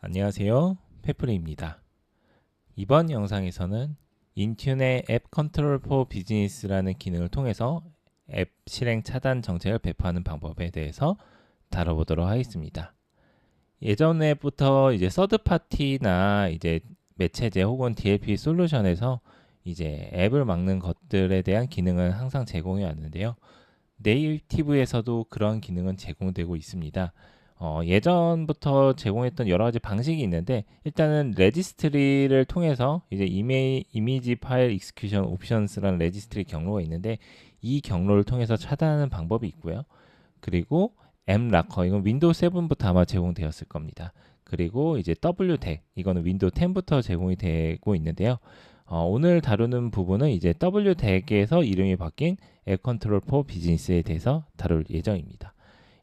안녕하세요. 페프리입니다. 이번 영상에서는 인튠의 앱 컨트롤 포 비즈니스라는 기능을 통해서 앱 실행 차단 정책을 배포하는 방법에 대해서 다뤄보도록 하겠습니다. 예전에부터 이제 서드 파티나 이제 매체제 혹은 DLP 솔루션에서 이제 앱을 막는 것들에 대한 기능은 항상 제공해 왔는데요. 네이티브에서도 그런 기능은 제공되고 있습니다. 예전부터 제공했던 여러 가지 방식이 있는데 일단은 레지스트리를 통해서 이제 이미지 파일 익스큐션 옵션스라는 레지스트리 경로가 있는데 이 경로를 통해서 차단하는 방법이 있고요. 그리고 앱라커 이건 윈도우 7부터 아마 제공되었을 겁니다. 그리고 이제 WDEC 이거는 윈도우 10부터 제공이 되고 있는데요. 오늘 다루는 부분은 이제 WDEC에서 이름이 바뀐 앱 컨트롤 포 비즈니스에 대해서 다룰 예정입니다.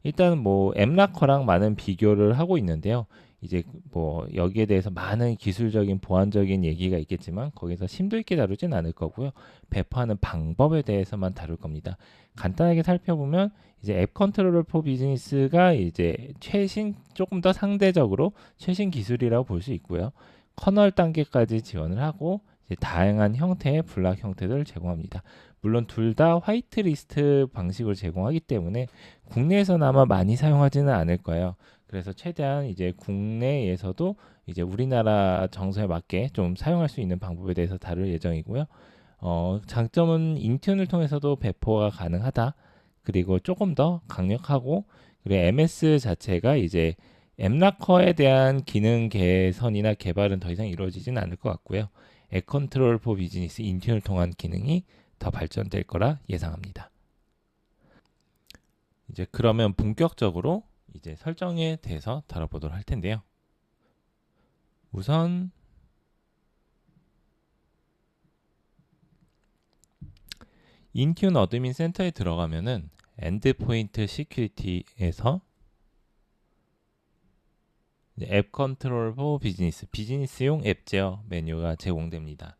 일단 뭐 앱라커랑 많은 비교를 하고 있는데요. 이제 뭐 여기에 대해서 많은 기술적인 보안적인 얘기가 있겠지만 거기서 심도 있게 다루진 않을 거고요. 배포하는 방법에 대해서만 다룰 겁니다. 간단하게 살펴보면 이제 앱 컨트롤러 포 비즈니스가 이제 최신 조금 더 상대적으로 최신 기술이라고 볼 수 있고요. 커널 단계까지 지원을 하고 이제 다양한 형태의 블락 형태들을 제공합니다. 물론 둘 다 화이트리스트 방식으로 제공하기 때문에 국내에서는 아마 많이 사용하지는 않을 거예요. 그래서 최대한 이제 국내에서도 이제 우리나라 정서에 맞게 좀 사용할 수 있는 방법에 대해서 다룰 예정이고요. 장점은 인튠을 통해서도 배포가 가능하다. 그리고 조금 더 강력하고 그리고 MS 자체가 이제 앱라커에 대한 기능 개선이나 개발은 더 이상 이루어지진 않을 것 같고요. 앱 컨트롤 포 비즈니스 인튠을 통한 기능이 더 발전될 거라 예상합니다. 이제 그러면 본격적으로 이제 설정에 대해서 다뤄보도록 할 텐데요. 우선 인튠 어드민 센터에 들어가면은 엔드포인트 시큐리티에서 앱 컨트롤 포 비즈니스용 앱 제어 메뉴가 제공됩니다.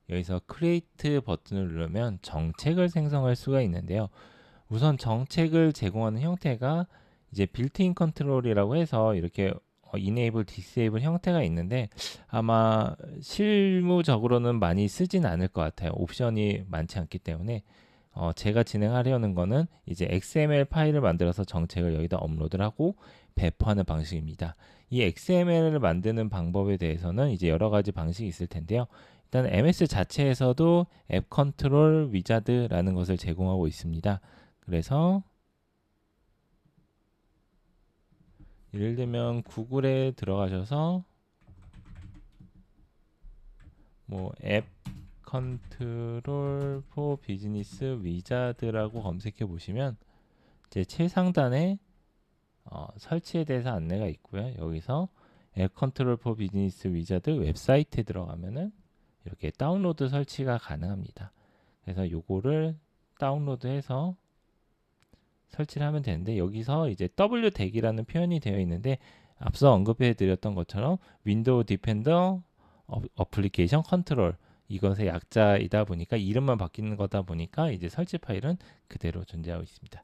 여기서 크리에이트 버튼을 누르면 정책을 생성할 수가 있는데요. 우선 정책을 제공하는 형태가 이제 빌트인 컨트롤이라고 해서 이렇게 이네이블, 디세이블 형태가 있는데 아마 실무적으로는 많이 쓰진 않을 것 같아요. 옵션이 많지 않기 때문에 제가 진행하려는 거는 이제 XML 파일을 만들어서 정책을 여기다 업로드를 하고 배포하는 방식입니다. 이 XML을 만드는 방법에 대해서는 이제 여러 가지 방식이 있을 텐데요. 일단 MS 자체에서도 앱 컨트롤 위자드라는 것을 제공하고 있습니다. 그래서 예를 들면 구글에 들어가셔서 뭐 앱 컨트롤 포 비즈니스 위자드라고 검색해 보시면 이제 최상단에 설치에 대해서 안내가 있고요. 여기서 앱 컨트롤 포 비즈니스 위자드 웹사이트에 들어가면은 이렇게 다운로드 설치가 가능합니다. 그래서 요거를 다운로드해서 설치를 하면 되는데 여기서 이제 WDEC이라는 표현이 되어 있는데 앞서 언급해 드렸던 것처럼 윈도우 디펜더 어플리케이션 컨트롤 이것의 약자이다 보니까 이름만 바뀌는 거다 보니까 이제 설치 파일은 그대로 존재하고 있습니다.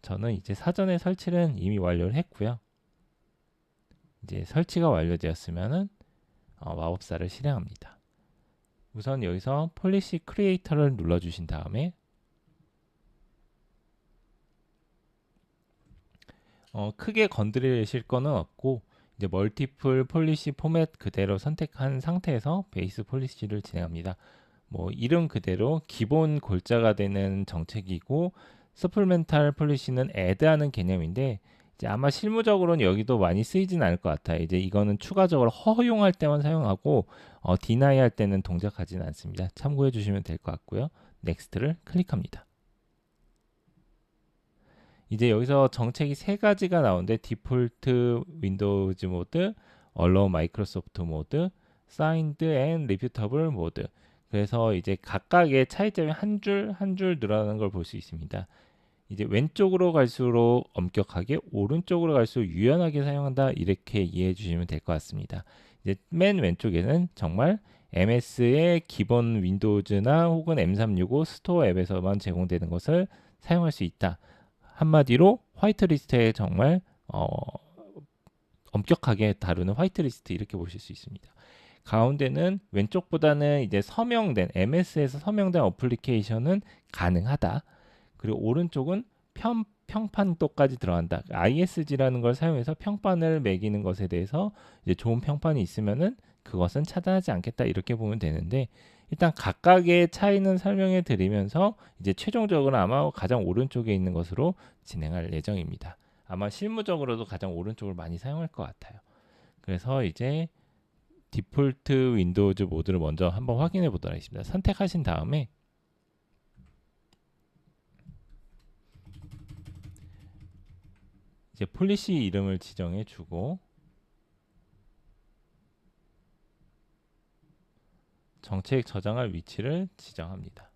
저는 이제 사전에 설치는 이미 완료를 했고요. 이제 설치가 완료되었으면은 마법사를 실행합니다. 우선 여기서 폴리시 크리에이터를 눌러주신 다음에 크게 건드리실 거는 없고 이제 멀티플 폴리시 포맷 그대로 선택한 상태에서 베이스 폴리시를 진행합니다. 뭐 이름 그대로 기본 골자가 되는 정책이고 서플멘탈 폴리시는 애드하는 개념인데 이제 아마 실무적으로는 여기도 많이 쓰이진 않을 것 같아요. 이제 이거는 추가적으로 허용할 때만 사용하고 디나이 할 때는 동작하지는 않습니다. 참고해 주시면 될 것 같고요. 넥스트를 클릭합니다. 이제 여기서 정책이 세 가지가 나오는데 디폴트 윈도우즈 모드, 얼로우 마이크로소프트 모드, 사인드 앤 리퓨터블 모드. 그래서 이제 각각의 차이점이 한 줄 한 줄 늘어나는 걸 볼 수 있습니다. 이제 왼쪽으로 갈수록 엄격하게, 오른쪽으로 갈수록 유연하게 사용한다 이렇게 이해해 주시면 될 것 같습니다. 이제 맨 왼쪽에는 정말 MS의 기본 윈도우즈나 혹은 M365 스토어 앱에서만 제공되는 것을 사용할 수 있다. 한마디로 화이트리스트에 정말 엄격하게 다루는 화이트리스트 이렇게 보실 수 있습니다. 가운데는 왼쪽보다는 이제 서명된 MS에서 서명된 어플리케이션은 가능하다. 그리고 오른쪽은 평판도까지 들어간다. ISG라는 걸 사용해서 평판을 매기는 것에 대해서 이제 좋은 평판이 있으면은 그것은 차단하지 않겠다 이렇게 보면 되는데 일단 각각의 차이는 설명해 드리면서 이제 최종적으로 아마 가장 오른쪽에 있는 것으로 진행할 예정입니다. 아마 실무적으로도 가장 오른쪽을 많이 사용할 것 같아요. 그래서 이제 디폴트 윈도우즈 모드를 먼저 한번 확인해 보도록 하겠습니다. 선택하신 다음에 이제 폴리시 이름을 지정해 주고 정책 저장할 위치를 지정합니다.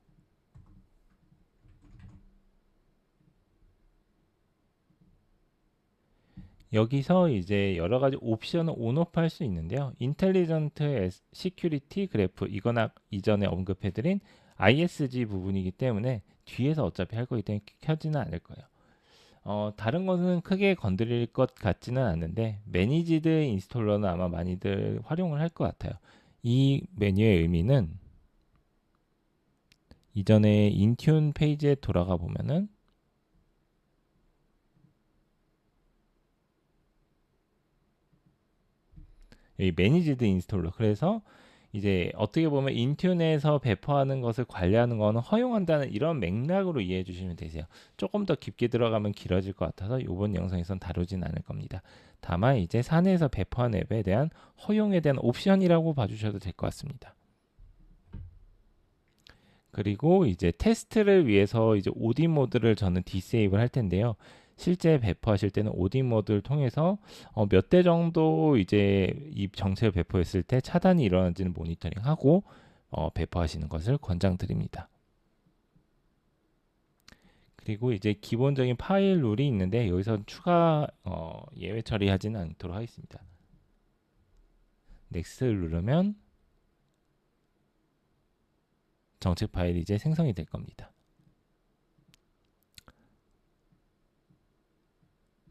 여기서 이제 여러 가지 옵션을 온오프 할 수 있는데요. 인텔리전트 시큐리티 그래프 이거나 이전에 언급해드린 ISG 부분이기 때문에 뒤에서 어차피 할 거기 때문에 켜지는 않을 거예요. 다른 것은 크게 건드릴 것 같지는 않은데 매니지드 인스톨러는 아마 많이들 활용을 할 것 같아요. 이 메뉴의 의미는 이전에 인튠 페이지에 돌아가 보면은 여기 매니지드 인스톨러 그래서 이제 어떻게 보면 인튠에서 배포하는 것을 관리하는 거는 허용한다는 이런 맥락으로 이해해 주시면 되세요. 조금 더 깊게 들어가면 길어질 것 같아서 이번 영상에선 다루진 않을 겁니다. 다만 이제 사내에서 배포한 앱에 대한 허용에 대한 옵션이라고 봐주셔도 될 것 같습니다. 그리고 이제 테스트를 위해서 이제 오디 모드를 저는 디세이블 할 텐데요. 실제 배포하실 때는 오디 모드를 통해서 몇 대 정도 이제 이 정책을 배포했을 때 차단이 일어나는지는 모니터링하고 배포하시는 것을 권장드립니다. 그리고 이제 기본적인 파일 룰이 있는데 여기서 추가 예외 처리하지는 않도록 하겠습니다. 넥스트를 누르면 정책 파일이 이제 생성이 될 겁니다.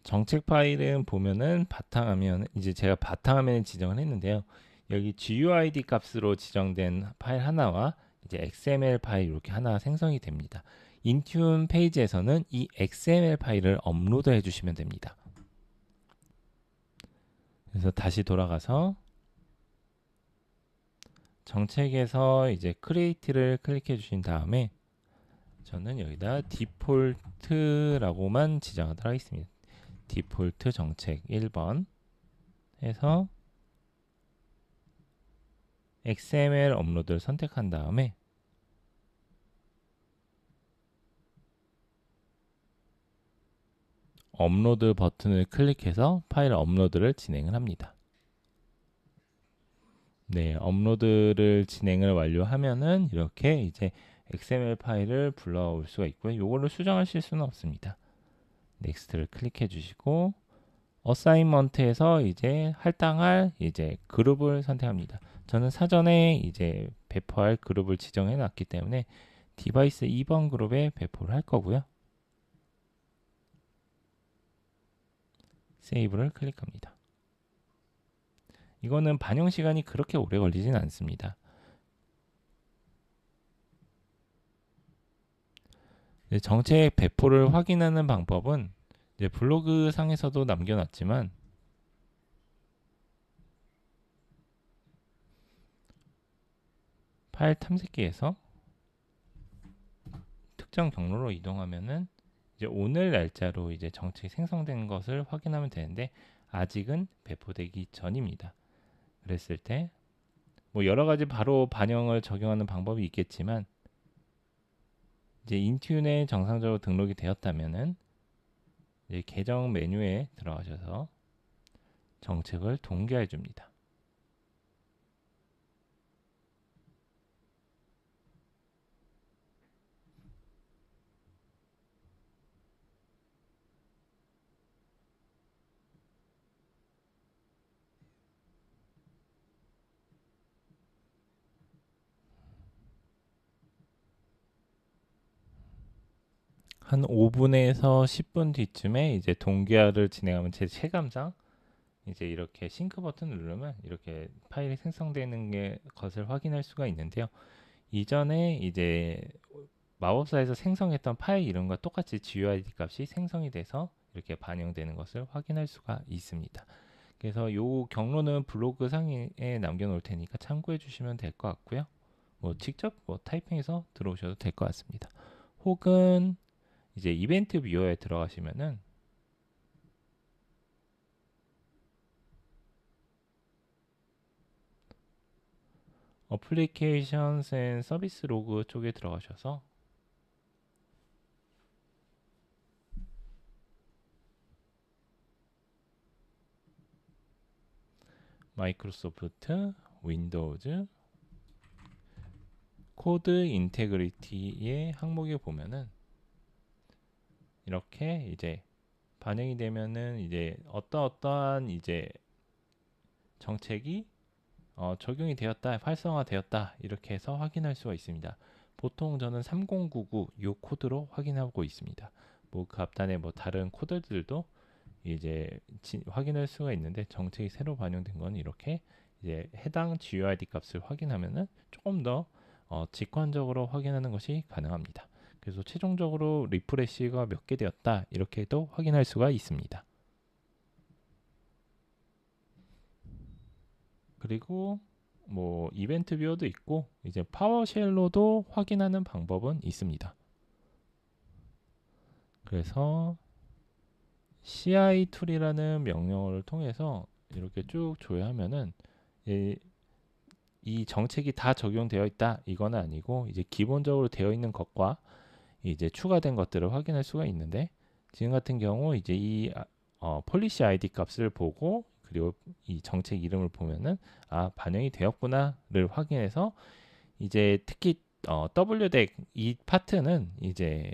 정책 파일은 보면은 바탕화면 이제 제가 바탕화면을 지정을 했는데요. 여기 GUID 값으로 지정된 파일 하나와 이제 XML 파일 이렇게 하나 생성이 됩니다. 인튠 페이지에서는 이 XML 파일을 업로드 해주시면 됩니다. 그래서 다시 돌아가서 정책에서 이제 크리에이트를 클릭해 주신 다음에 저는 여기다 디폴트라고만 지정하도록 하겠습니다. 디폴트 정책 1번 해서 XML 업로드를 선택한 다음에 업로드 버튼을 클릭해서 파일 업로드를 진행을 합니다. 네, 업로드를 진행을 완료하면은 이렇게 이제 XML 파일을 불러올 수가 있고요. 이걸로 수정하실 수는 없습니다. 넥스트를 클릭해 주시고 어사인먼트에서 이제 할당할 이제 그룹을 선택합니다. 저는 사전에 이제 배포할 그룹을 지정해 놨기 때문에 디바이스 2번 그룹에 배포를 할 거고요. 세이브를 클릭합니다. 이거는 반영 시간이 그렇게 오래 걸리진 않습니다. 정책 배포를 확인하는 방법은 이제 블로그 상에서도 남겨놨지만 파일 탐색기에서 특정 경로로 이동하면은 이제 오늘 날짜로 이제 정책이 생성된 것을 확인하면 되는데 아직은 배포되기 전입니다. 그랬을 때 뭐 여러 가지 바로 반영을 적용하는 방법이 있겠지만 이제 인튠에 정상적으로 등록이 되었다면은 이제 계정 메뉴에 들어가셔서 정책을 동기화해 줍니다. 한 5분에서 10분 뒤쯤에 이제 동기화를 진행하면 제 체감상 이제 이렇게 싱크 버튼 누르면 이렇게 파일이 생성되는 것을 확인할 수가 있는데요. 이전에 이제 마법사에서 생성했던 파일 이름과 똑같이 GUID 값이 생성이 돼서 이렇게 반영되는 것을 확인할 수가 있습니다. 그래서 요 경로는 블로그 상에 남겨놓을 테니까 참고해 주시면 될 것 같고요. 뭐 직접 뭐 타이핑해서 들어오셔도 될 것 같습니다. 혹은 이제 이벤트 뷰어에 들어가시면은 Applications and Service Log 쪽에 들어가셔서 마이크로소프트, 윈도우즈, 코드 인테그리티의 항목에 보면은 이렇게 이제 반영이 되면은 이제 어떠한 이제 정책이 적용이 되었다, 활성화되었다 이렇게 해서 확인할 수가 있습니다. 보통 저는 3099 이 코드로 확인하고 있습니다. 뭐 그 앞단에 뭐 다른 코드들도 이제 확인할 수가 있는데 정책이 새로 반영된 건 이렇게 이제 해당 GUID 값을 확인하면은 조금 더 직관적으로 확인하는 것이 가능합니다. 그래서 최종적으로 리프레시가 몇 개 되었다 이렇게도 확인할 수가 있습니다. 그리고 뭐 이벤트 뷰어도 있고 이제 파워쉘로도 확인하는 방법은 있습니다. 그래서 CI 툴이라는 명령어를 통해서 이렇게 쭉 조회하면은 이 정책이 다 적용되어 있다 이거는 아니고 이제 기본적으로 되어 있는 것과 이제 추가된 것들을 확인할 수가 있는데 지금 같은 경우 이제 이 폴리시 아이디 값을 보고 그리고 이 정책 이름을 보면은 반영이 되었구나를 확인해서 이제 특히 WDEC 이 파트는 이제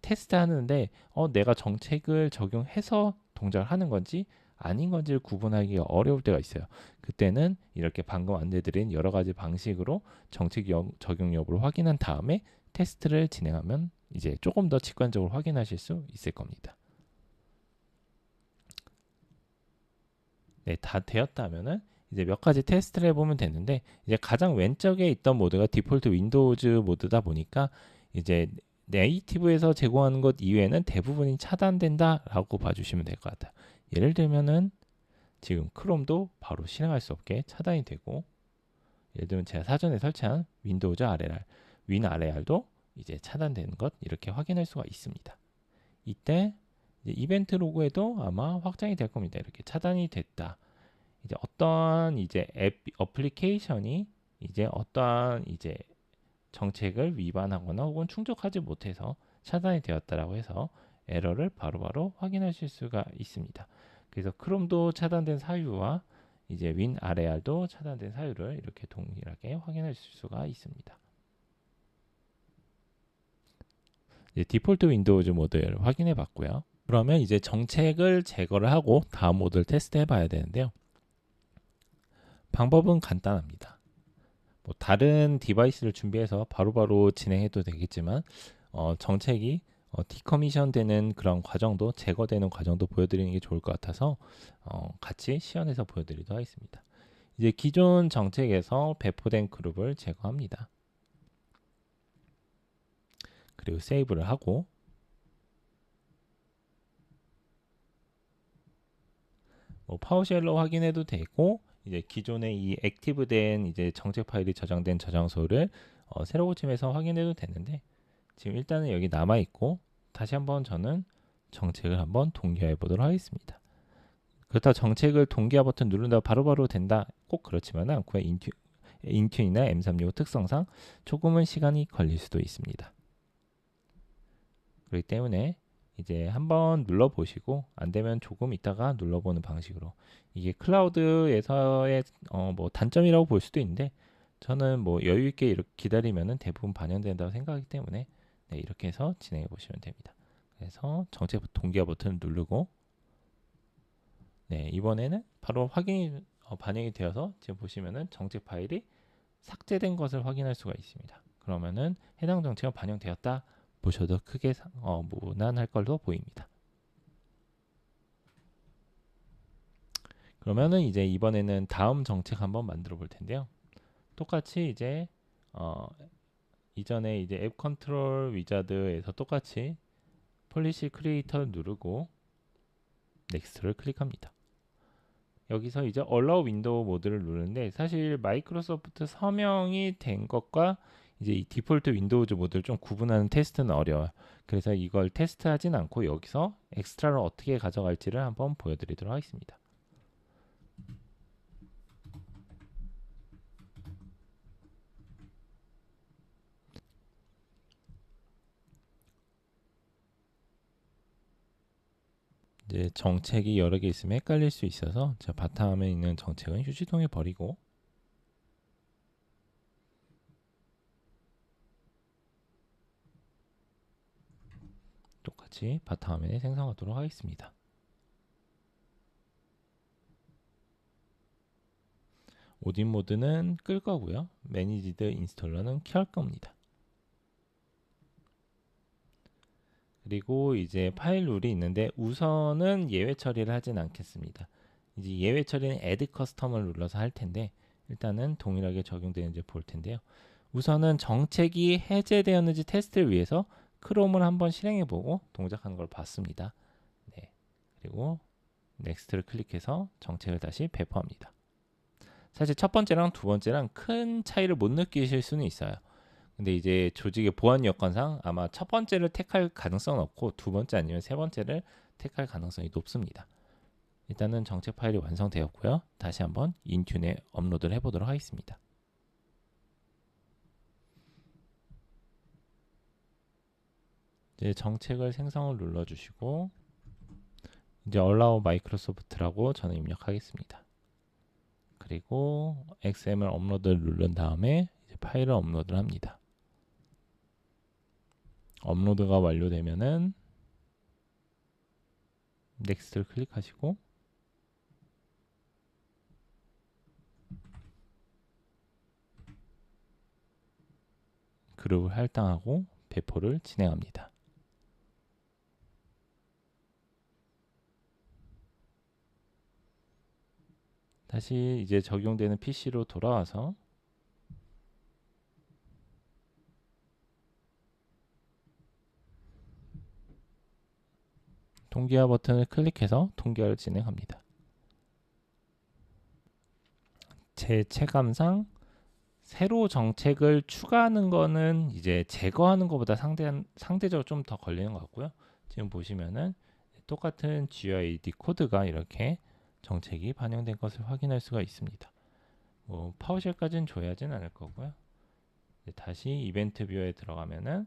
테스트 하는데 내가 정책을 적용해서 동작을 하는 건지 아닌 건지를 구분하기가 어려울 때가 있어요. 그때는 이렇게 방금 안내드린 여러 가지 방식으로 정책 적용 여부를 확인한 다음에 테스트를 진행하면 이제 조금 더 직관적으로 확인하실 수 있을 겁니다. 네, 다 되었다면은 이제 몇 가지 테스트를 해보면 되는데 이제 가장 왼쪽에 있던 모드가 디폴트 윈도우즈 모드다 보니까 이제 네이티브에서 제공하는 것 이외에는 대부분이 차단된다라고 봐주시면 될 것 같아요. 예를 들면은 지금 크롬도 바로 실행할 수 없게 차단이 되고 예를 들면 제가 사전에 설치한 윈도우즈 RLR, 윈 RLR도 이제 차단되는 것 이렇게 확인할 수가 있습니다. 이때 이제 이벤트 로그에도 아마 확장이 될 겁니다. 이렇게 차단이 됐다. 이제 어떠한 이제 앱 어플리케이션이 이제 어떠한 이제 정책을 위반하거나 혹은 충족하지 못해서 차단이 되었다라고 해서 에러를 바로바로 확인하실 수가 있습니다. 그래서 크롬도 차단된 사유와 이제 윈 RAR도 차단된 사유를 이렇게 동일하게 확인하실 수가 있습니다. 이제 디폴트 윈도우즈 모드를 확인해 봤고요. 그러면 이제 정책을 제거를 하고 다음 모드를 테스트해 봐야 되는데요. 방법은 간단합니다. 뭐 다른 디바이스를 준비해서 바로바로 진행해도 되겠지만 정책이 디커미션 되는 그런 과정도 제거되는 과정도 보여드리는 게 좋을 것 같아서 같이 시연해서 보여드리도록 하겠습니다. 이제 기존 정책에서 배포된 그룹을 제거합니다. 그리고 세이브를 하고 뭐 파워쉘로 확인해도 되고 이제 기존에 이 액티브된 이제 정책 파일이 저장된 저장소를 새로 고침해서 확인해도 되는데 지금 일단은 여기 남아 있고 다시 한번 저는 정책을 한번 동기화해 보도록 하겠습니다. 그렇다 정책을 동기화 버튼 누른다고 바로바로 된다 꼭 그렇지만은 않고요. 인튠이나 M365 특성상 조금은 시간이 걸릴 수도 있습니다. 그렇기 때문에 이제 한번 눌러보시고 안 되면 조금 있다가 눌러보는 방식으로 이게 클라우드에서의 뭐 단점이라고 볼 수도 있는데 저는 뭐 여유 있게 이렇게 기다리면은 대부분 반영된다고 생각하기 때문에 네, 이렇게 해서 진행해 보시면 됩니다. 그래서 정책 동기화 버튼을 누르고 네, 이번에는 바로 확인이 반영이 되어서 지금 보시면은 정책 파일이 삭제된 것을 확인할 수가 있습니다. 그러면은 해당 정책은 반영되었다 보셔도 크게 무난할 걸로 보입니다. 그러면은 이제 이번에는 다음 정책 한번 만들어 볼 텐데요. 똑같이 이제 이전에 이제 앱 컨트롤 위자드에서 똑같이 폴리시 크리에이터 누르고 넥스트를 클릭합니다. 여기서 이제 Allow 윈도우 모드를 누르는데 사실 마이크로소프트 서명이 된 것과 이제 이 디폴트 윈도우즈 모드를 좀 구분하는 테스트는 어려워요. 그래서 이걸 테스트하진 않고 여기서 엑스트라를 어떻게 가져갈지를 한번 보여드리도록 하겠습니다. 이제 정책이 여러 개 있으면 헷갈릴 수 있어서 자, 바탕화면에 있는 정책은 휴지통에 버리고 똑같이 바탕화면에 생성하도록 하겠습니다. 오딘 모드는 끌 거고요. 매니지드 인스톨러는 켤 겁니다. 그리고 이제 파일 룰이 있는데 우선은 예외 처리를 하진 않겠습니다. 이제 예외 처리는 add custom을 눌러서 할 텐데 일단은 동일하게 적용되는지 볼 텐데요. 우선은 정책이 해제되었는지 테스트를 위해서 크롬을 한번 실행해 보고 동작하는 걸 봤습니다. 네. 그리고 넥스트를 클릭해서 정책을 다시 배포합니다. 사실 첫 번째랑 두 번째랑 큰 차이를 못 느끼실 수는 있어요. 근데 이제 조직의 보안 여건상 아마 첫 번째를 택할 가능성은 없고 두 번째 아니면 세 번째를 택할 가능성이 높습니다. 일단은 정책 파일이 완성되었고요. 다시 한번 인튠에 업로드를 해보도록 하겠습니다. 이제 정책을 생성을 눌러주시고 이제 Allow Microsoft라고 저는 입력하겠습니다. 그리고 XML 업로드를 누른 다음에 이제 파일을 업로드를 합니다. 업로드가 완료되면은 넥스트를 클릭하시고 그룹을 할당하고 배포를 진행합니다. 다시 이제 적용되는 PC로 돌아와서 동기화 버튼을 클릭해서 동기화를 진행합니다. 제 체감상 새로 정책을 추가하는 거는 이제 제거하는 것보다 상대적으로 좀 더 걸리는 것 같고요. 지금 보시면은 똑같은 GUID 코드가 이렇게 정책이 반영된 것을 확인할 수가 있습니다. 뭐 파워쉘까지는 줘야진 않을 거고요. 다시 이벤트 뷰어에 들어가면은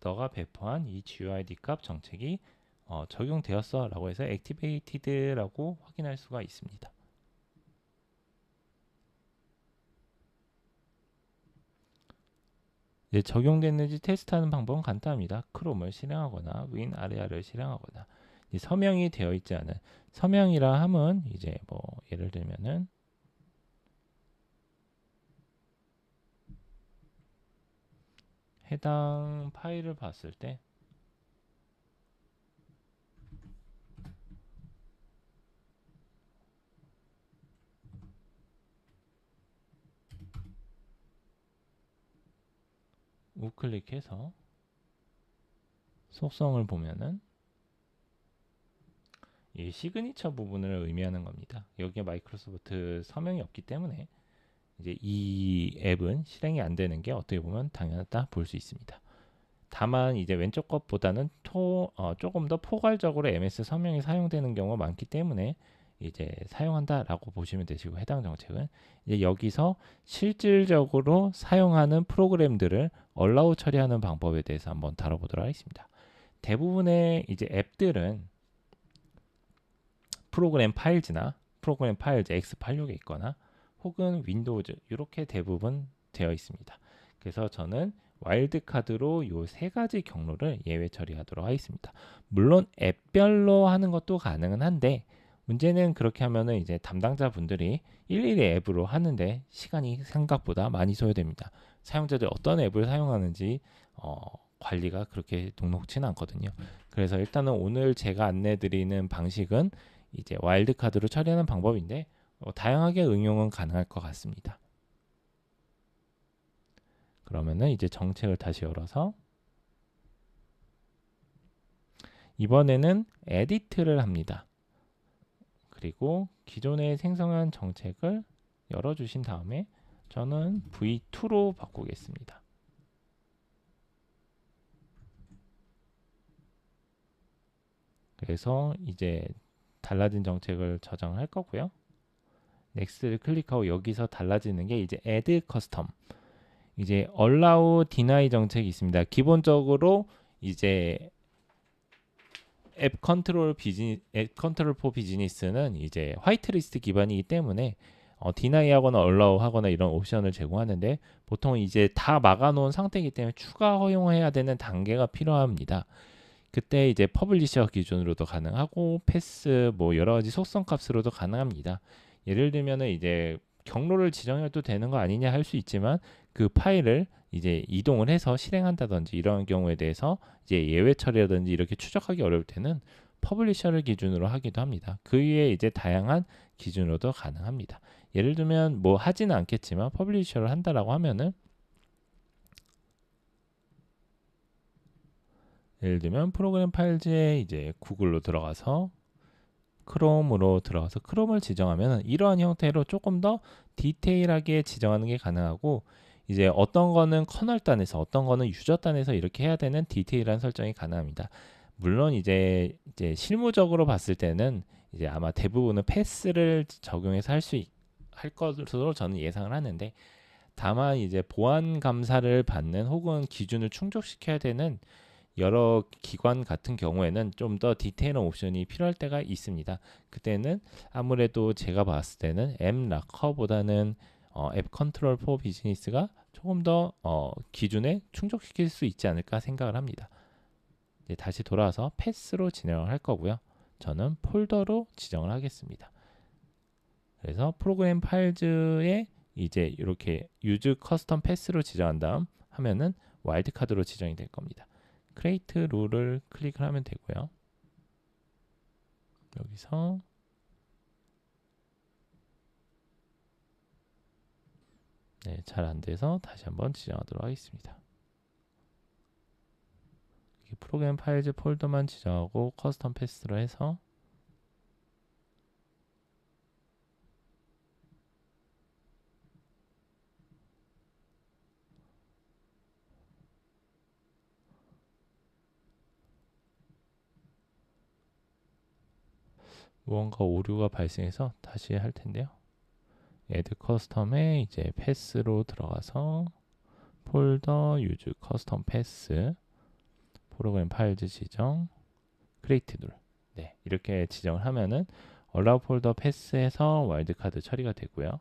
너가 배포한 이 GUID 값 정책이 적용되었어 라고 해서 Activated라고 확인할 수가 있습니다. 적용됐는지 테스트하는 방법은 간단합니다. 크롬을 실행하거나 윈아레아를 실행하거나 서명이 되어 있지 않은 서명이라 함은 이제 뭐 예를 들면은 해당 파일을 봤을 때 우클릭해서 속성을 보면은 이 시그니처 부분을 의미하는 겁니다. 여기에 마이크로소프트 서명이 없기 때문에 이제 이 앱은 실행이 안 되는 게 어떻게 보면 당연하다 볼 수 있습니다. 다만 이제 왼쪽 것보다는 조금 더 포괄적으로 MS 서명이 사용되는 경우가 많기 때문에 이제 사용한다라고 보시면 되시고 해당 정책은 이제 여기서 실질적으로 사용하는 프로그램들을 얼라우 처리하는 방법에 대해서 한번 다뤄보도록 하겠습니다. 대부분의 이제 앱들은 프로그램 파일즈나 프로그램 파일즈 x86에 있거나 혹은 윈도우즈 이렇게 대부분 되어 있습니다. 그래서 저는 와일드카드로 이 세 가지 경로를 예외 처리하도록 하겠습니다. 물론 앱별로 하는 것도 가능은 한데 문제는 그렇게 하면은 이제 담당자분들이 일일이 앱으로 하는데 시간이 생각보다 많이 소요됩니다. 사용자들이 어떤 앱을 사용하는지 관리가 그렇게 녹록지는 않거든요. 그래서 일단은 오늘 제가 안내드리는 방식은 이제 와일드 카드로 처리하는 방법인데 다양하게 응용은 가능할 것 같습니다. 그러면은 이제 정책을 다시 열어서 이번에는 에디트를 합니다. 그리고 기존에 생성한 정책을 열어주신 다음에 저는 V2로 바꾸겠습니다. 그래서 이제 달라진 정책을 저장할 거고요. 넥스트를 클릭하고 여기서 달라지는 게 이제 add custom, 이제 allow, deny 정책이 있습니다. 기본적으로 이제 앱 컨트롤 포 비즈니스는 이제 화이트리스트 기반이기 때문에 디나이하거나 얼라우하거나 이런 옵션을 제공하는데 보통 이제 다 막아놓은 상태이기 때문에 추가 허용해야 되는 단계가 필요합니다. 그때 이제 퍼블리셔 기준으로도 가능하고 패스 뭐 여러 가지 속성 값으로도 가능합니다. 예를 들면은 이제 경로를 지정해도 되는 거 아니냐 할 수 있지만 그 파일을 이제 이동을 해서 실행한다든지 이런 경우에 대해서 이제 예외 처리라든지 이렇게 추적하기 어려울 때는 퍼블리셔를 기준으로 하기도 합니다. 그 위에 이제 다양한 기준으로도 가능합니다. 예를 들면 뭐 하지는 않겠지만 퍼블리셔를 한다라고 하면은 예를 들면 프로그램 파일즈에 이제 구글로 들어가서 크롬으로 들어가서 크롬을 지정하면 이러한 형태로 조금 더 디테일하게 지정하는 게 가능하고 이제 어떤 거는 커널 단에서 어떤 거는 유저 단에서 이렇게 해야 되는 디테일한 설정이 가능합니다. 물론 이제 실무적으로 봤을 때는 이제 아마 대부분은 패스를 적용해서 할 것으로 저는 예상을 하는데 다만 이제 보안 감사를 받는 혹은 기준을 충족시켜야 되는 여러 기관 같은 경우에는 좀 더 디테일한 옵션이 필요할 때가 있습니다. 그때는 아무래도 제가 봤을 때는 앱 락커보다는 앱 컨트롤 포 비즈니스가 조금 더 기준에 충족시킬 수 있지 않을까 생각을 합니다. 이제 다시 돌아와서 패스로 진행을 할 거고요. 저는 폴더로 지정을 하겠습니다. 그래서 프로그램 파일즈에 이제 이렇게 유즈 커스텀 패스로 지정한 다음 하면은 와일드카드로 지정이 될 겁니다. 크레이트 룰을 클릭을 하면 되고요. 여기서 잘 안 돼서 다시 한번 지정하도록 하겠습니다. 프로그램 파일즈 폴더만 지정하고 커스텀 패스로 해서 무언가 오류가 발생해서 다시 할 텐데요. add 커스텀에 이제 패스로 들어가서 폴더 유즈 커스텀 패스 프로그램 파일즈 지정 크리에이트 룰 이렇게 지정을 하면은 allow 폴더 패스에서 와일드카드 처리가 되고요.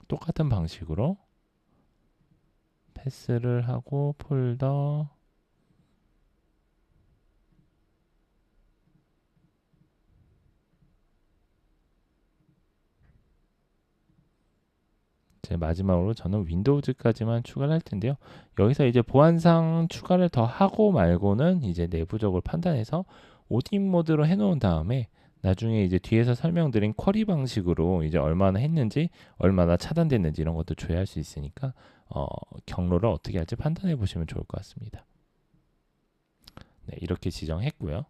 똑같은 방식으로 패스를 하고 폴더 마지막으로 저는 윈도우즈까지만 추가를 할 텐데요. 여기서 이제 보안상 추가를 더 하고 말고는 이제 내부적으로 판단해서 오딘 모드로 해놓은 다음에 나중에 이제 뒤에서 설명드린 쿼리 방식으로 이제 얼마나 했는지 얼마나 차단됐는지 이런 것도 조회할 수 있으니까 경로를 어떻게 할지 판단해 보시면 좋을 것 같습니다. 이렇게 지정했고요.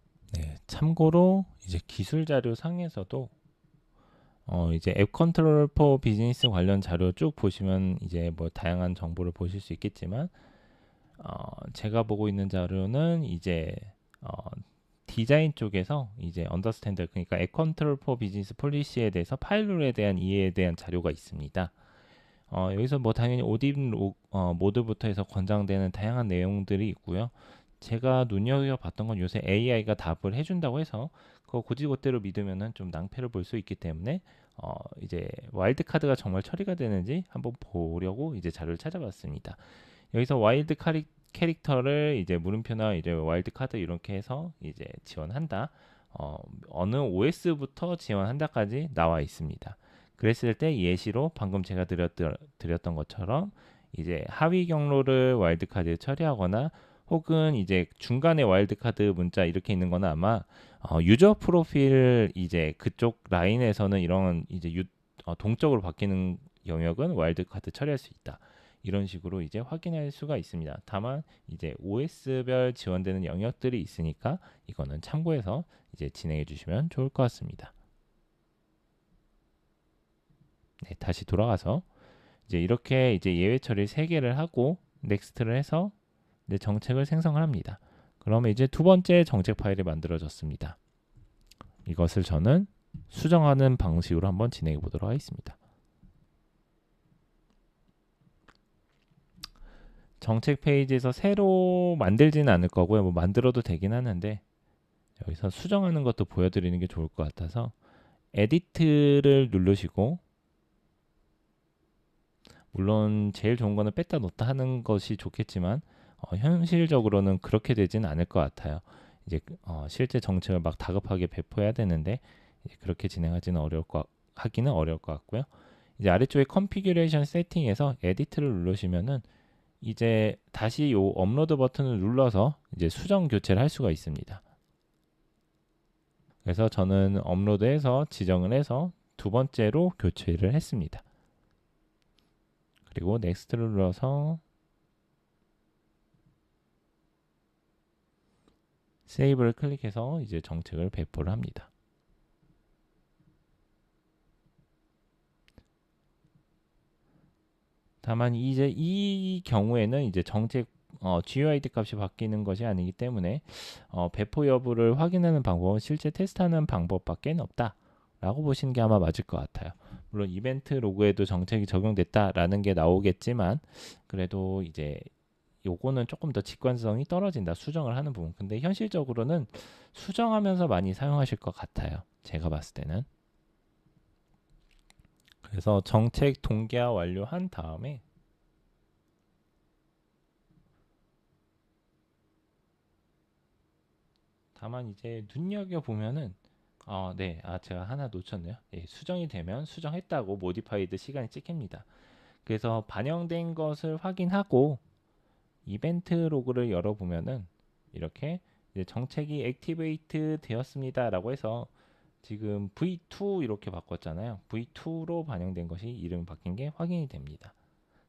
참고로 이제 기술 자료 상에서도 이제 앱 컨트롤 포 비즈니스 관련 자료 쭉 보시면 이제 뭐 다양한 정보를 보실 수 있겠지만 제가 보고 있는 자료는 이제 디자인 쪽에서 이제 언더스탠드 그러니까 앱 컨트롤 포 비즈니스 폴리시에 대해서 파일룰에 대한 이해에 대한 자료가 있습니다. 여기서 뭐 당연히 오딘 모드부터 해서 권장되는 다양한 내용들이 있고요. 제가 눈여겨봤던 건 요새 AI가 답을 해준다고 해서 그거 고지고대로 믿으면은 좀 낭패를 볼 수 있기 때문에 이제 와일드 카드가 정말 처리가 되는지 한번 보려고 이제 자료를 찾아봤습니다. 여기서 와일드 캐릭터를 이제 물음표나 이제 와일드 카드 이렇게 해서 이제 지원한다. 어느 OS부터 지원한다까지 나와 있습니다. 그랬을 때 예시로 방금 제가 드렸던 것처럼 이제 하위 경로를 와일드 카드에 처리하거나 혹은 이제 중간에 와일드카드 문자 이렇게 있는 거는 아마 유저 프로필 이제 그쪽 라인에서는 이런 이제 동적으로 바뀌는 영역은 와일드카드 처리할 수 있다. 이런 식으로 이제 확인할 수가 있습니다. 다만 이제 OS별 지원되는 영역들이 있으니까 이거는 참고해서 이제 진행해 주시면 좋을 것 같습니다. 네, 다시 돌아가서 이제 이렇게 이제 예외 처리 3개를 하고 넥스트를 해서 이제 정책을 생성을 합니다. 그러면 이제 두 번째 정책 파일이 만들어졌습니다. 이것을 저는 수정하는 방식으로 한번 진행해 보도록 하겠습니다. 정책 페이지에서 새로 만들지는 않을 거고요. 뭐 만들어도 되긴 하는데 여기서 수정하는 것도 보여드리는 게 좋을 것 같아서 에디트를 누르시고, 물론 제일 좋은 거는 뺐다 넣었다 하는 것이 좋겠지만 현실적으로는 그렇게 되지는 않을 것 같아요. 이제 실제 정책을 막 다급하게 배포해야 되는데 그렇게 진행하기는 어려울 것 같고요. 이제 아래쪽에 컨피규레이션 세팅에서 에디트를 누르시면은 이제 다시 요 업로드 버튼을 눌러서 이제 수정 교체를 할 수가 있습니다. 그래서 저는 업로드해서 지정을 해서 두 번째로 교체를 했습니다. 그리고 넥스트를 눌러서 세이브를 클릭해서 이제 정책을 배포를 합니다. 다만 이제 이 경우에는 이제 정책 GUID 값이 바뀌는 것이 아니기 때문에 배포 여부를 확인하는 방법은 실제 테스트하는 방법밖에 없다라고 보시는 게 아마 맞을 것 같아요. 물론 이벤트 로그에도 정책이 적용됐다라는 게 나오겠지만 그래도 이제 요거는 조금 더 직관성이 떨어진다, 수정을 하는 부분. 근데 현실적으로는 수정하면서 많이 사용하실 것 같아요, 제가 봤을 때는. 그래서 정책 동기화 완료한 다음에 다만 이제 눈여겨보면은 네, 제가 하나 놓쳤네요. 예, 수정이 되면 수정했다고 모디파이드 시간이 찍힙니다. 그래서 반영된 것을 확인하고 이벤트 로그를 열어보면은 이렇게 이제 정책이 액티베이트 되었습니다 라고 해서 지금 V2 이렇게 바꿨잖아요. V2로 반영된 것이 이름 바뀐 게 확인이 됩니다.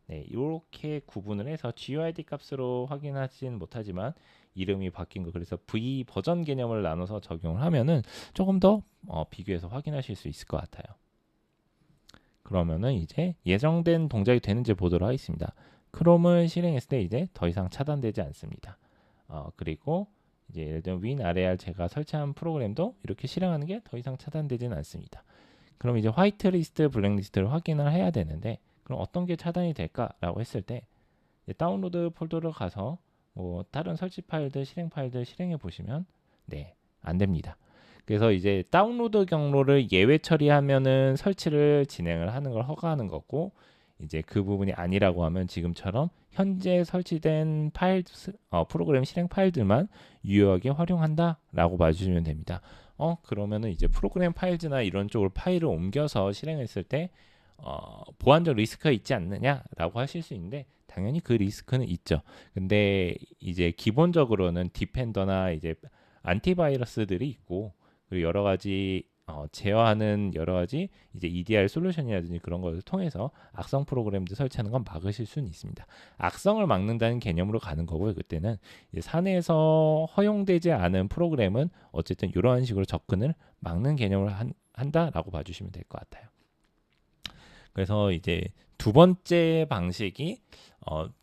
네, 이렇게 구분을 해서 GUID 값으로 확인하지는 못하지만 이름이 바뀐 거, 그래서 V 버전 개념을 나눠서 적용을 하면은 조금 더 비교해서 확인하실 수 있을 것 같아요. 그러면은 이제 예정된 동작이 되는지 보도록 하겠습니다. 크롬을 실행했을 때 이제 더 이상 차단되지 않습니다. 그리고 이제 예를 들면 윈 아레알 제가 설치한 프로그램도 이렇게 실행하는 게 더 이상 차단되지는 않습니다. 그럼 이제 화이트리스트, 블랙리스트를 확인을 해야 되는데 그럼 어떤 게 차단이 될까라고 했을 때 다운로드 폴더로 가서 뭐 다른 설치 파일들, 실행 파일들 실행해 보시면 네, 안 됩니다. 그래서 이제 다운로드 경로를 예외 처리하면은 설치를 진행을 하는 걸 허가하는 거고, 이제 그 부분이 아니라고 하면 지금처럼 현재 설치된 파일, 프로그램 실행 파일들만 유효하게 활용한다라고 봐주시면 됩니다. 그러면은 이제 프로그램 파일즈나 이런 쪽으로 파일을 옮겨서 실행했을 때 보안적 리스크가 있지 않느냐라고 하실 수 있는데 당연히 그 리스크는 있죠. 근데 이제 기본적으로는 디펜더나 이제 안티바이러스들이 있고 그리고 여러 가지 제어하는 여러 가지 이제 EDR 솔루션이라든지 그런 것을 통해서 악성 프로그램들 설치하는 건 막으실 수는 있습니다. 악성을 막는다는 개념으로 가는 거고요. 그때는 이제 사내에서 허용되지 않은 프로그램은 어쨌든 이러한 식으로 접근을 막는 개념으로 한다라고 봐주시면 될 것 같아요. 그래서 이제 두 번째 방식이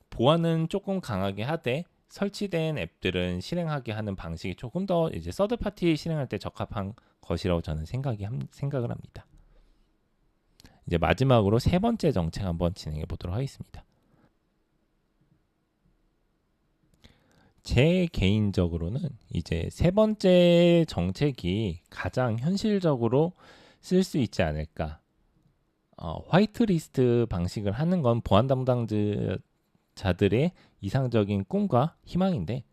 보안은 조금 강하게 하되 설치된 앱들은 실행하게 하는 방식이 조금 더 이제 서드 파티 실행할 때 적합한 것이라고 저는 생각을 합니다. 이제 마지막으로 세 번째 정책 한번 진행해 보도록 하겠습니다. 제 개인적으로는 이제 세 번째 정책이 가장 현실적으로 쓸 수 있지 않을까. 화이트리스트 방식을 하는 건 보안 담당자들의 이상적인 꿈과 희망인데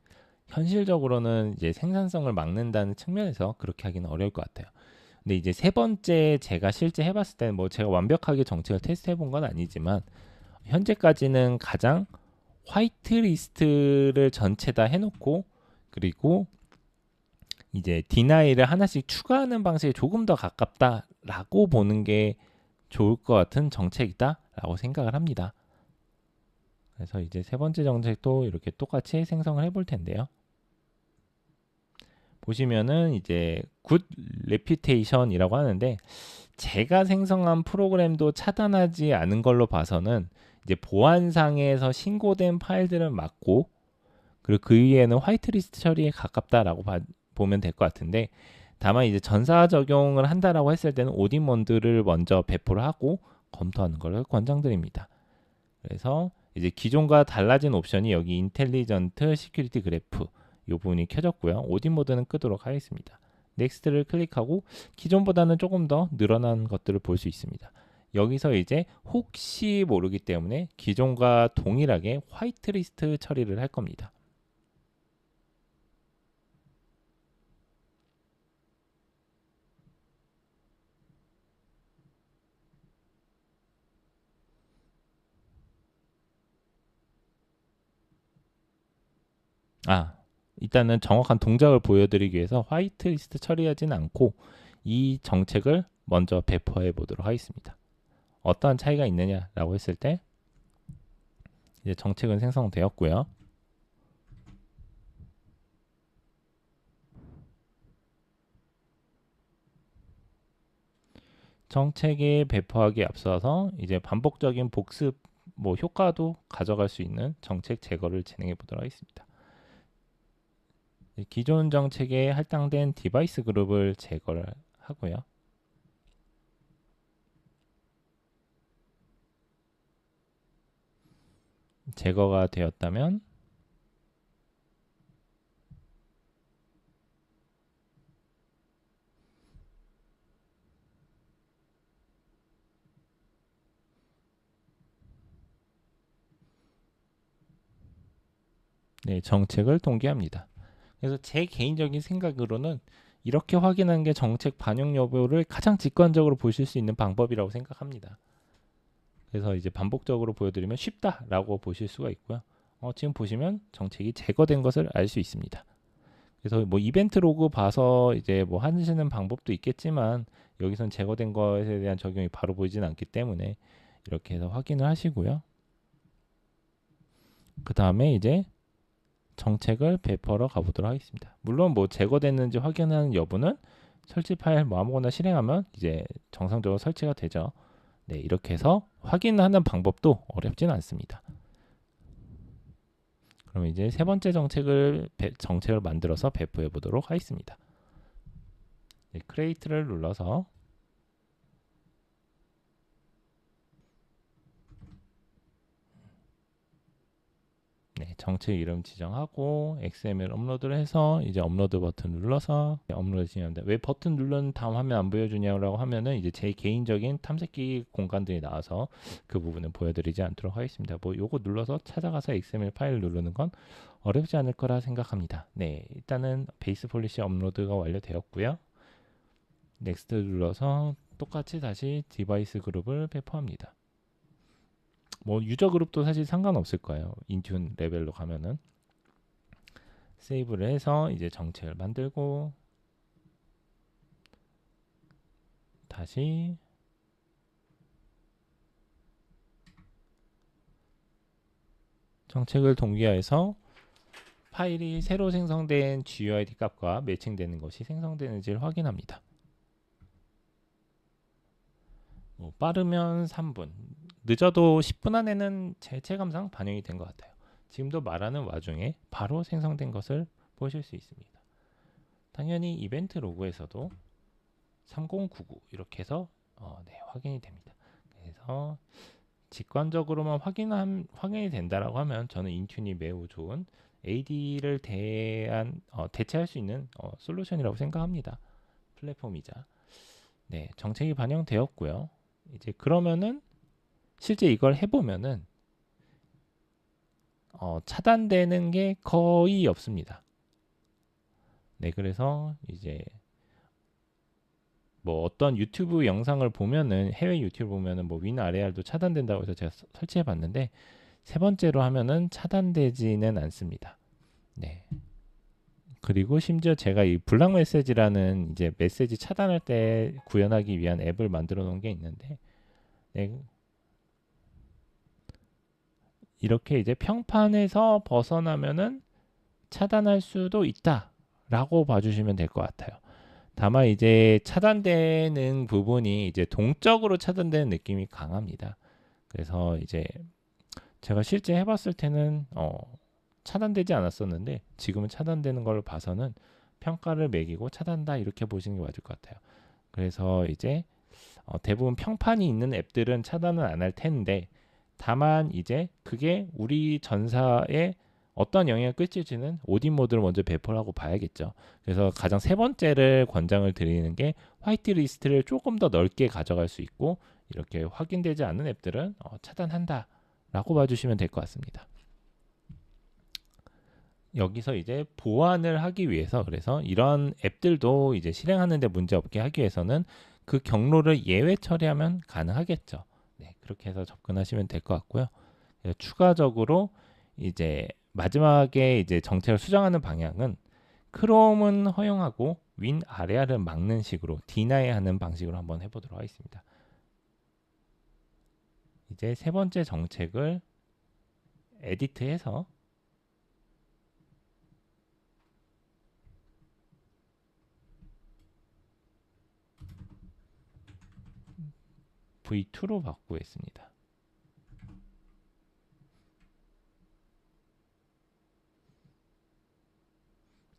현실적으로는 이제 생산성을 막는다는 측면에서 그렇게 하기는 어려울 것 같아요. 근데 이제 세 번째 제가 실제 해봤을 때는 뭐 제가 완벽하게 정책을 테스트해 본 건 아니지만 현재까지는 가장 화이트리스트를 전체 다 해놓고 그리고 이제 디나이를 하나씩 추가하는 방식에 조금 더 가깝다라고 보는 게 좋을 것 같은 정책이다라고 생각을 합니다. 그래서 이제 세 번째 정책도 이렇게 똑같이 생성을 해볼 텐데요. 보시면은 이제 굿 레퓨테이션이라고 하는데 제가 생성한 프로그램도 차단하지 않은 걸로 봐서는 이제 보안상에서 신고된 파일들을 막고 그리고 그 위에는 화이트리스트 처리에 가깝다라고 보면 될 것 같은데 다만 이제 전사 적용을 한다라고 했을 때는 오딘 모드를 먼저 배포를 하고 검토하는 것을 권장드립니다. 그래서 이제 기존과 달라진 옵션이 여기 인텔리전트 시큐리티 그래프 이 부분이 켜졌고요. 오딘 모드는 끄도록 하겠습니다. 넥스트를 클릭하고 기존보다는 조금 더 늘어난 것들을 볼 수 있습니다. 여기서 이제 혹시 모르기 때문에 기존과 동일하게 화이트리스트 처리를 할 겁니다. 일단은 정확한 동작을 보여드리기 위해서 화이트리스트 처리하지는 않고 이 정책을 먼저 배포해 보도록 하겠습니다. 어떠한 차이가 있느냐라고 했을 때 이제 정책은 생성되었고요. 정책에 배포하기에 앞서서 이제 반복적인 복습 효과도 가져갈 수 있는 정책 제거를 진행해 보도록 하겠습니다. 기존 정책에 할당된 디바이스 그룹을 제거를 하고요. 제거가 되었다면 정책을 동기합니다. 그래서 제 개인적인 생각으로는 이렇게 확인하는 게 정책 반영 여부를 가장 직관적으로 보실 수 있는 방법이라고 생각합니다. 그래서 이제 반복적으로 보여드리면 쉽다라고 보실 수가 있고요. 지금 보시면 정책이 제거된 것을 알 수 있습니다. 그래서 이벤트 로그 봐서 이제 하시는 방법도 있겠지만 여기선 제거된 것에 대한 적용이 바로 보이진 않기 때문에 이렇게 해서 확인을 하시고요. 그 다음에 이제 정책을 배포하러 가보도록 하겠습니다. 물론 제거됐는지 확인하는 여부는 설치 파일 아무거나 실행하면 이제 정상적으로 설치가 되죠. 네, 이렇게 해서 확인하는 방법도 어렵진 않습니다. 그럼 이제 세 번째 정책을 만들어서 배포해 보도록 하겠습니다. 네, 크리에이트를 눌러서 정책 이름 지정하고 XML 업로드를 해서 이제 업로드 버튼 눌러서 업로드 진행합니다. 왜 버튼 누른 다음 화면 안 보여주냐고 하면은 이제 제 개인적인 탐색기 공간들이 나와서 그 부분은 보여드리지 않도록 하겠습니다. 요거 눌러서 찾아가서 XML 파일 누르는 건 어렵지 않을 거라 생각합니다. 네, 일단은 베이스 폴리시 업로드가 완료되었고요. 넥스트 눌러서 똑같이 다시 디바이스 그룹을 배포합니다. 유저 그룹도 사실 상관없을 거예요. 인튠 레벨로 가면은 세이브를 해서 이제 정책을 만들고 다시 정책을 동기화해서 파일이 새로 생성된 GUID 값과 매칭되는 것이 생성되는지를 확인합니다. 빠르면 3분, 늦어도 10분 안에는 제 체감상 반영이 된 것 같아요. 지금도 말하는 와중에 바로 생성된 것을 보실 수 있습니다. 당연히 이벤트 로그에서도 3099 이렇게 해서 확인이 됩니다. 그래서 직관적으로만 확인이 된다라고 하면 저는 인튠이 매우 좋은 AD를 대체할 수 있는 솔루션이라고 생각합니다. 플랫폼이자. 네, 정책이 반영되었고요. 이제 그러면은 실제 이걸 해보면은 차단되는 게 거의 없습니다. 네, 그래서 이제 어떤 유튜브 영상을 보면은 해외 유튜브 보면은 WinRAR도 차단된다고 해서 제가 설치해 봤는데 세 번째로 하면은 차단되지는 않습니다. 네. 그리고 심지어 제가 이 블락 메시지라는 이제 메시지 차단할 때 구현하기 위한 앱을 만들어 놓은 게 있는데, 네, 이렇게 이제 평판에서 벗어나면은 차단할 수도 있다라고 봐주시면 될 것 같아요. 다만 이제 차단되는 부분이 이제 동적으로 차단되는 느낌이 강합니다. 그래서 이제 제가 실제 해봤을 때는 차단되지 않았었는데 지금은 차단되는 걸 봐서는 평가를 매기고 차단다 이렇게 보시는 게 맞을 것 같아요. 그래서 이제 대부분 평판이 있는 앱들은 차단은 안 할 텐데, 다만 이제 그게 우리 전사에 어떤 영향을 끼칠지는 오딘 모드를 먼저 배포를 하고 봐야겠죠. 그래서 가장 세 번째를 권장을 드리는 게 화이트 리스트를 조금 더 넓게 가져갈 수 있고, 이렇게 확인되지 않는 앱들은 차단한다 라고 봐주시면 될 것 같습니다. 여기서 이제 보완을 하기 위해서, 그래서 이런 앱들도 이제 실행하는데 문제 없게 하기 위해서는 그 경로를 예외 처리하면 가능하겠죠. 네, 그렇게 해서 접근하시면 될 것 같고요. 추가적으로 이제 마지막에 이제 정책을 수정하는 방향은 크롬은 허용하고 윈 아래아를 막는 식으로 디나이 하는 방식으로 한번 해보도록 하겠습니다. 이제 세 번째 정책을 에디트해서 V2로 바꾸겠습니다.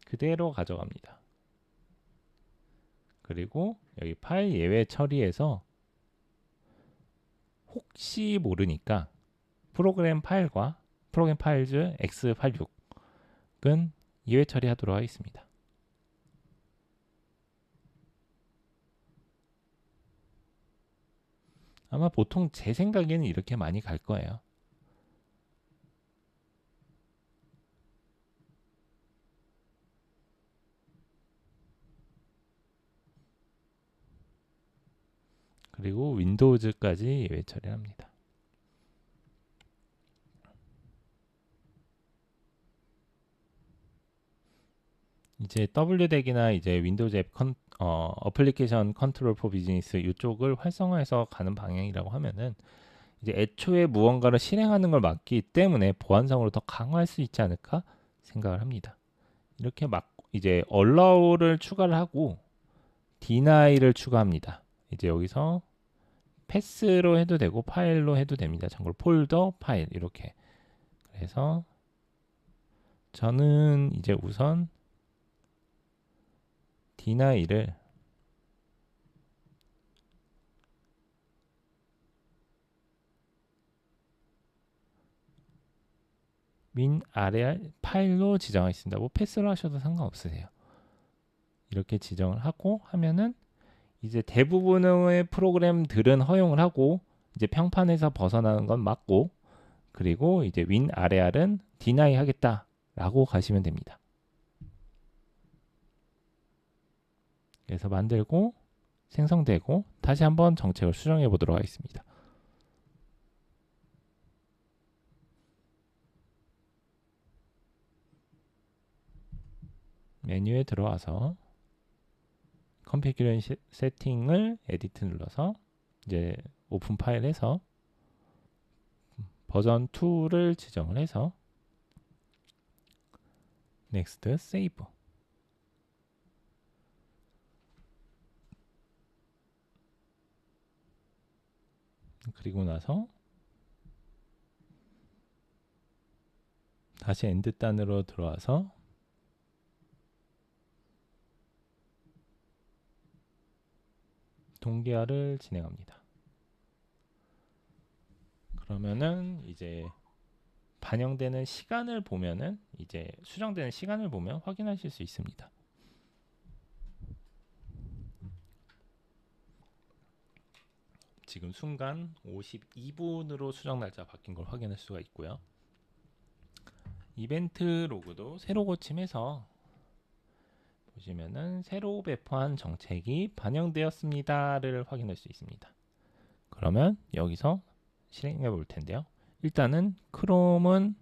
그대로 가져갑니다. 그리고 여기 파일 예외 처리해서 혹시 모르니까 프로그램 파일과 프로그램 파일즈 x86은 예외 처리하도록 하겠습니다. 아마 보통 제 생각에는 이렇게 많이 갈 거예요. 그리고 윈도우즈까지 예외 처리합니다. 이제 W덱이나 이제 윈도우즈 앱 어플리케이션 컨트롤 포 비즈니스 이쪽을 활성화해서 가는 방향이라고 하면은 이제 애초에 무언가를 실행하는 걸 막기 때문에 보안상으로 더 강화할 수 있지 않을까 생각을 합니다. 이렇게 막 이제 allow를 추가를 하고 deni를 추가합니다. 이제 여기서 패스로 해도 되고 파일로 해도 됩니다. 참고로 폴더, 파일 이렇게. 그래서 저는 이제 우선 deni를 민 아래 파일로 지정하겠습니다. 뭐 패스로 하셔도 상관없으세요. 이렇게 지정을 하고 하면은 이제 대부분의 프로그램들은 허용을 하고 이제 평판에서 벗어나는 건 맞고, 그리고 이제 윈 아래알은 디나이 하겠다라고 가시면 됩니다. 그래서 만들고 생성되고 다시 한번 정책을 수정해 보도록 하겠습니다. 메뉴에 들어와서 컨피규레이션 세팅을 에디트 눌러서 이제 오픈 파일에서 버전 2를 지정을 해서 넥스트 세이브. 그리고 나서 다시 엔드 단으로 들어와서 동기화를 진행합니다. 그러면은 이제 반영되는 시간을 보면은 이제 수정되는 시간을 보면 확인하실 수 있습니다. 지금 순간 52분으로 수정 날짜 바뀐 걸 확인할 수가 있고요. 이벤트 로그도 새로 고침해서 보시면은 새로 배포한 정책이 반영되었습니다를 확인할 수 있습니다. 그러면 여기서 실행해 볼 텐데요. 일단은 크롬은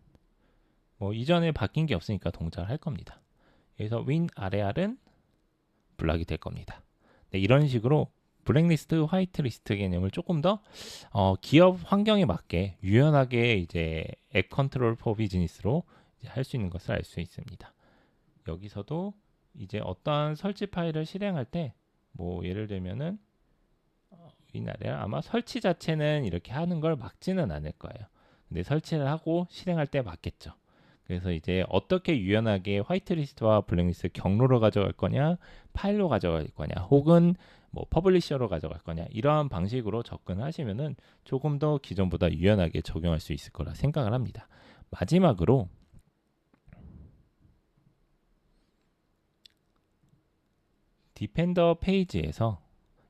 뭐 이전에 바뀐 게 없으니까 동작을 할 겁니다. 여기서 윈 RAR은 블락이 될 겁니다. 네, 이런 식으로 블랙리스트, 화이트리스트 개념을 조금 더 기업 환경에 맞게 유연하게 이제 앱 컨트롤 포 비즈니스로 할 수 있는 것을 알 수 있습니다. 여기서도 이제 어떠한 설치 파일을 실행할 때 뭐 예를 들면은 이날에 아마 설치 자체는 이렇게 하는 걸 막지는 않을 거예요. 근데 설치를 하고 실행할 때 막겠죠. 그래서 이제 어떻게 유연하게 화이트리스트와 블랙리스트 경로로 가져갈 거냐, 파일로 가져갈 거냐, 혹은 뭐 퍼블리셔로 가져갈 거냐, 이러한 방식으로 접근하시면은 조금 더 기존보다 유연하게 적용할 수 있을 거라 생각을 합니다. 마지막으로 디펜더 페이지에서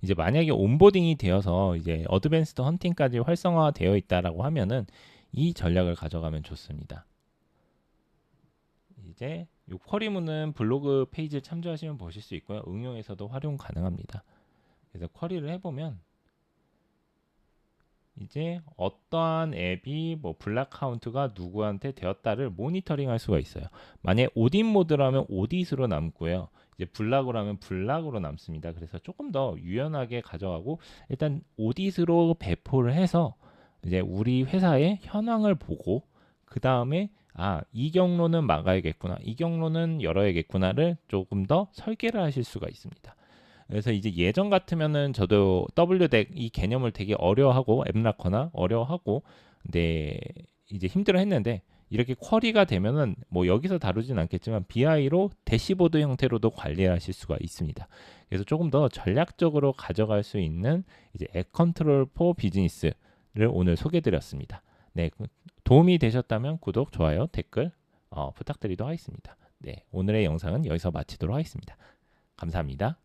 이제 만약에 온보딩이 되어서 이제 어드밴스드 헌팅까지 활성화되어 있다라고 하면은 이 전략을 가져가면 좋습니다. 이제 이 쿼리문은 블로그 페이지에 참조하시면 보실 수 있고요. 응용에서도 활용 가능합니다. 그래서 쿼리를 해보면 이제 어떠한 앱이 뭐 블락 카운트가 누구한테 되었다를 모니터링 할 수가 있어요. 만약 오딧 모드라면 오딧으로 남고요. 이제 블락으로 하면 블락으로 남습니다. 그래서 조금 더 유연하게 가져가고 일단 오딧으로 배포를 해서 이제 우리 회사의 현황을 보고 그 다음에 이 경로는 막아야겠구나, 이 경로는 열어야겠구나를 조금 더 설계를 하실 수가 있습니다. 그래서 이제 예전 같으면은 저도 WDEC 이 개념을 되게 어려워하고 앱라커나 어려워하고 근데 이제 힘들어했는데 이렇게 쿼리가 되면은 뭐 여기서 다루진 않겠지만 BI로 대시보드 형태로도 관리하실 수가 있습니다. 그래서 조금 더 전략적으로 가져갈 수 있는 이제 앱 컨트롤 포 비즈니스를 오늘 소개드렸습니다. 네, 도움이 되셨다면 구독, 좋아요, 댓글 부탁드리도록 하겠습니다. 네, 오늘의 영상은 여기서 마치도록 하겠습니다. 감사합니다.